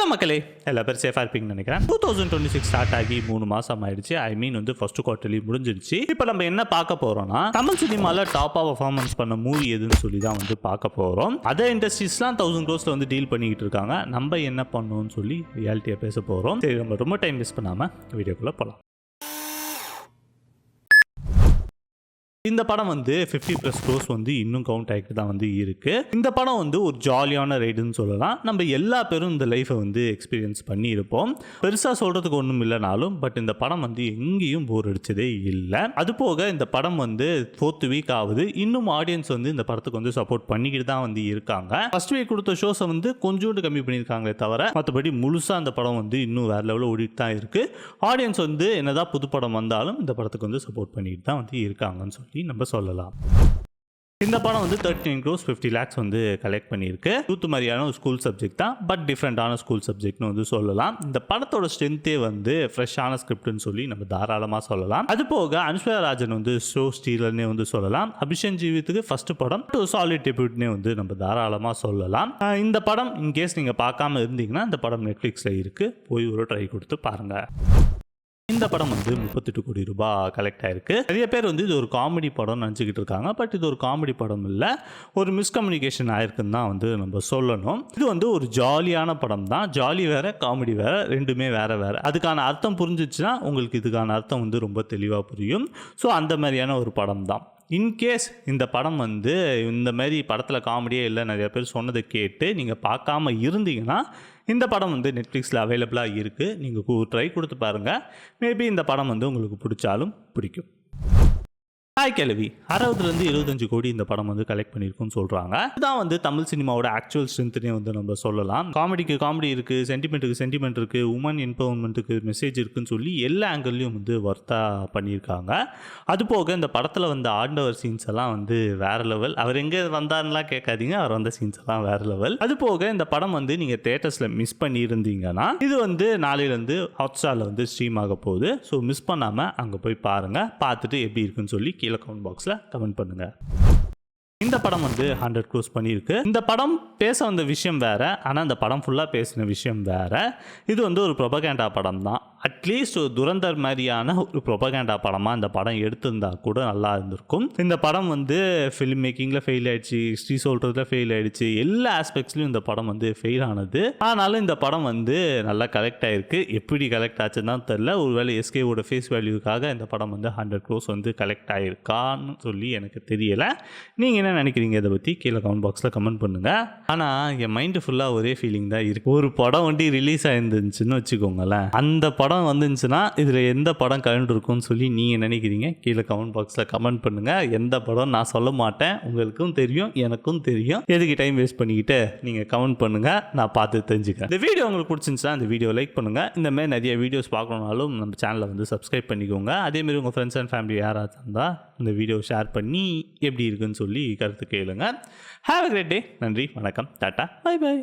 Hello மக்களே, எல்லா பேரும் சேஃபாக இருப்பீங்கன்னு நினைக்கிறேன். 2026 ஸ்டார்ட் ஆகி 3 மாதம் ஆயிடுச்சு. ஐ மீன் ஃபர்ஸ்ட் குவார்டர்லி முடிஞ்சிருச்சு. இப்போ நம்ம என்ன பார்க்க போறோம்னா, தமிழ் சினிமாவில் டாப்பாக பர்ஃபார்மன்ஸ் பண்ண மூவி எதுன்னு சொல்லி தான் பார்க்க போகிறோம். அதர் இண்டஸ்ட்ரீஸ்லாம் 1000 crores வந்து டீல் பண்ணிக்கிட்டு இருக்காங்க. நம்ம என்ன பண்ணணும்னு சொல்லி ரியாலிட்டியாக பேச போகிறோம். சரி, நம்ம ரொம்ப டைம் வேஸ்ட் பண்ணாமல் வீடியோக்குள்ளே போகலாம். இந்த படம் 50+ crores இன்னும் கவுண்ட் ஆகிட்டு தான் இருக்கு. இந்த படம் ஒரு ஜாலியான ரைடுன்னு சொல்லலாம். நம்ம எல்லா பேரும் இந்த லைஃபை எக்ஸ்பீரியன்ஸ் பண்ணியிருப்போம். பெருசாக சொல்கிறதுக்கு ஒன்றும் இல்லைனாலும் பட் இந்த படம் எங்கேயும் போர் அடிச்சதே இல்லை. அது போக இந்த படம் 4th வீக் ஆகுது. இன்னும் ஆடியன்ஸ் இந்த படத்துக்கு சப்போர்ட் பண்ணிக்கிட்டு தான் இருக்காங்க. ஃபர்ஸ்ட் வீக் கொடுத்த ஷோஸை கொஞ்சோண்டு கம்மி பண்ணியிருக்காங்களே தவிர மற்றபடி முழுசாக அந்த படம் இன்னும் வேற லெவலில் ஓடிட்டு தான் இருக்கு. ஆடியன்ஸ் என்னதான் புது படம் வந்தாலும் இந்த படத்துக்கு சப்போர்ட் பண்ணிக்கிட்டு தான் இருக்காங்கன்னு சொல்லி நம்ம சொல்லலாம். இந்த படம் 13 crores 50 lakhs கலெக்ட் பண்ணியிருக்கு. யூத் மாதிரியான ஒரு ஸ்கூல் சப்ஜெக்ட் தான், பட் டிஃப்ரெண்டான ஸ்கூல் சப்ஜெக்ட்னு சொல்லலாம். இந்த படத்தோட ஸ்ட்ரென்த்தே ஃப்ரெஷ்ஷான ஸ்கிரிப்ட்னு சொல்லி நம்ம தாராளமாக சொல்லலாம். அது போக அனுஷ்வரா ராஜன் ஷோ ஸ்டீலர்னே சொல்லலாம். அபிஷேக் ஜீவித்துக்கு ஃபர்ஸ்ட் படம் சாலிட் டெபியூட்னே நம்ம தாராளமாக சொல்லலாம். இந்த படம் இன்கேஸ் நீங்கள் பார்க்காம இருந்தீங்கன்னா இந்த படம் நெட்ஃப்ளிக்ஸில் இருக்கு, போய் ஒரு ட்ரை கொடுத்து பாருங்க. இந்த படம் 38 கோடி ரூபாய் கலெக்ட் ஆயிருக்கு. நிறைய பேர் இது ஒரு காமெடி படம் நினச்சிக்கிட்டு இருக்காங்க. பட் இது ஒரு காமெடி படம் இல்லை, ஒரு மிஸ்கம்யூனிகேஷன் ஆயிருக்குன்னு தான் நம்ம சொல்லணும். இது ஒரு ஜாலியான படம் தான். ஜாலி வேற, காமெடி வேற, ரெண்டுமே வேற வேற. அதுக்கான அர்த்தம் புரிஞ்சிச்சுன்னா உங்களுக்கு இதுக்கான அர்த்தம் ரொம்ப தெளிவாக புரியும். ஸோ அந்த மாதிரியான ஒரு படம் தான். இன்கேஸ் இந்த படம் இந்த மாதிரி படத்தில் காமெடியே இல்லை நிறைய பேர் சொன்னதை கேட்டு நீங்கள் பார்க்காம இருந்தீங்கன்னா இந்த படம் நெட்ஃப்ளிக்ஸில் அவைலபிளாக இருக்குது. நீங்கள் ட்ரை கொடுத்து பாருங்கள். மேபி இந்த படம் உங்களுக்கு பிடிச்சாலும் பிடிக்கும். ஹாய் கேள்வி, 60 to 75 கோடி இந்த படம் கலெக்ட் பண்ணியிருக்குன்னு சொல்கிறாங்க. இதுதான் தமிழ் சினிமாவோட ஆக்சுவல் ஸ்ட்ரென்த்னே நம்ம சொல்லலாம். காமெடிக்கு காமெடி இருக்குது, சென்டிமெண்ட்டுக்கு சென்டிமெண்ட் இருக்குது, உமன் எம்பவர்மெண்ட்டுக்கு மெசேஜ் இருக்குன்னு சொல்லி எல்லா ஆங்கிள்லையும் ஒர்த்தாக பண்ணியிருக்காங்க. அது போக இந்த படத்தில் ஆண்டவர் சீன்ஸ் எல்லாம் வேறு லெவல். அவர் எங்கே வந்தார்லாம் கேட்காதீங்க, அவர் வந்த சீன்ஸ் எல்லாம் வேறு லெவல். அது போக இந்த படம் நீங்கள் தேட்டர்ஸில் மிஸ் பண்ணியிருந்தீங்கன்னா இது நாளையிலேருந்து ஹாட்ஸ்டாரில் ஸ்ட்ரீம் ஆக போகுது. ஸோ மிஸ் பண்ணாமல் அங்கே போய் பாருங்கள். பார்த்துட்டு எப்படி இருக்குன்னு சொல்லி கீழே கமெண்ட் பாக்ஸில் கமெண்ட் பண்ணுங்க. இந்த படம் 100 crores பண்ணியிருக்கு. இந்த படம் பேச வந்த விஷயம் வேற, ஆனால் இந்த படம் ஃபுல்லாக பேசின விஷயம் வேற. இது ஒரு ப்ரொபகேண்டா படம் தான். அட்லீஸ்ட் ஒரு துரந்தர் மாதிரியான ஒரு ப்ரொபகேண்டா படமாக இந்த படம் எடுத்திருந்தா கூட நல்லா இருந்திருக்கும். இந்த படம் ஃபிலிம் மேக்கிங்கில் ஃபெயில் ஆயிடுச்சு, ஹிஸ்ட்ரி சொல்கிறதுல ஃபெயில் ஆயிடுச்சு, எல்லா ஆஸ்பெக்ட்ஸ்லையும் இந்த படம் ஃபெயில் ஆனது. ஆனாலும் இந்த படம் நல்லா கலெக்ட் ஆயிருக்கு. எப்படி கலெக்ட் ஆச்சுன்னு தான் தெரியல. ஒருவேளை எஸ்கேவோட ஃபேஸ் வேல்யூக்காக இந்த படம் 100 crores கலெக்ட் ஆயிருக்கான்னு சொல்லி எனக்கு தெரியலை. நீங்கள் என்ன நினைக்கிறீங்க இதை பற்றி கீழே கமெண்ட் பாக்ஸில் கமெண்ட் பண்ணுங்கள். ஆனால் என் மைண்டு ஃபுல்லாக ஒரே ஃபீலிங் தான் இருக்குது. ஒரு படம் ரிலீஸ் ஆயிருந்துச்சுன்னு வச்சுக்கோங்களேன், அந்த படம் வந்துச்சுன்னா இதில் எந்த படம் கலந்து இருக்கும்னு சொல்லி நீங்கள் நினைக்கிறீங்க கீழே கமெண்ட் பாக்ஸில் கமெண்ட் பண்ணுங்கள். எந்த படம் நான் சொல்ல மாட்டேன், உங்களுக்கும் தெரியும் எனக்கும் தெரியும். எதுக்கு டைம் வேஸ்ட் பண்ணிக்கிட்டு நீங்கள் கமெண்ட் பண்ணுங்கள், நான் பார்த்து தெரிஞ்சுக்கிறேன். இந்த வீடியோ உங்களுக்கு பிடிச்சிருந்துச்சுன்னா இந்த வீடியோ லைக் பண்ணுங்கள். இந்த மாதிரி நிறைய வீடியோஸ் பார்க்கணுன்னாலும் நம்ம சேனலை சப்ஸ்கிரைப் பண்ணிக்கோங்க. அதேமாரி உங்கள் ஃப்ரெண்ட்ஸ் அண்ட் ஃபேமிலி யாராவது இருந்தால் இந்த வீடியோ ஷேர் பண்ணி எப்படி இருக்குன்னு சொல்லி கருத்து கேளுங்க. Have a great day. நன்றி, வணக்கம், டாட்டா, பை பை.